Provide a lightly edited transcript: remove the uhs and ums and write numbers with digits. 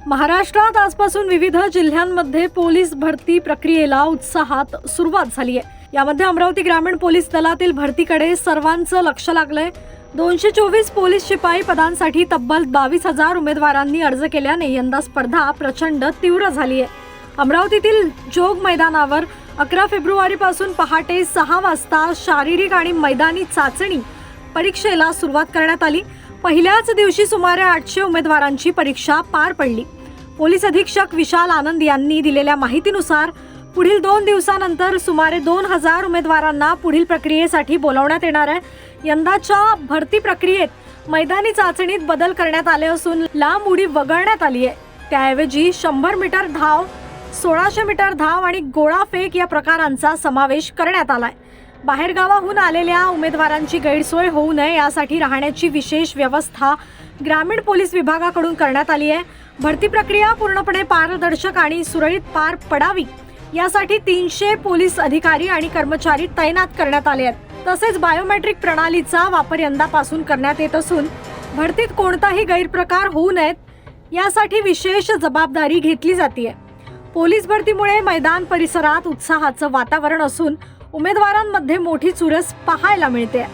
महाराष्ट्रात आजपासून विविध जिल्ह्यांमध्ये पोलीस भरती प्रक्रियेला उत्साहात सुरुवात झाली आहे। यामध्ये अमरावती ग्रामीण पोलीस दलातील भरतीकडे सर्वांचं लक्ष लागलंय। 224 पोलीस शिपाई पदांसाठी तब्बल 22,000 उमेदवारांनी अर्ज केल्याने यंदा स्पर्धा प्रचंड तीव्र झाली आहे। अमरावतीतील जोग मैदानावर 11 फेब्रुवारीपासून पहाटे 6 वाजता शारीरिक आणि मैदानी चाचणी परीक्षेला सुरुवात करण्यात आली। पहिल्याच दिवशी सुमारे 800 उमेदवारांची परीक्षा पार पडली। पोलीस अधीक्षक विशाल आनंद यांनी दिलेल्या माहितीनुसार पुढील 2 दिवसानंतर सुमारे 2000 उमेदवारांना पुढील प्रक्रियेसाठी बोलावण्यात येणार आहे। यंदाच्या भरती प्रक्रियेत मैदानी चाचणीत बदल करण्यात आले असून लांब उडी वगळण्यात आली आहे। त्याऐवजी 100 मीटर धाव, 1600 मीटर धाव आणि गोळाफेक या प्रकारांचा समावेश करण्यात आलाय। बाहेरगावाहून आलेल्या उमेदवारांची गैरसोय होऊ नये यासाठी राहण्याची विशेष व्यवस्था ग्रामीण पोलीस विभागाकडून करण्यात आली आहे। भरती प्रक्रिया पूर्णपणे पारदर्शक आणि सुरळीत पार पडावी यासाठी 300 पोलीस अधिकारी आणि कर्मचारी तैनात करण्यात आले आहेत। तसेच बायोमेट्रिक प्रणालीचा वापर यंदापासून करण्यात येत असून भरतीत कोणताही गैरप्रकार होऊ नयेत यासाठी विशेष जबाबदारी घेतली जाते। पोलीस भरतीमुळे मैदान परिसरात उत्साहाचं वातावरण असून उमेदवारांमध्ये मोठी चुरस पाहायला मिळते।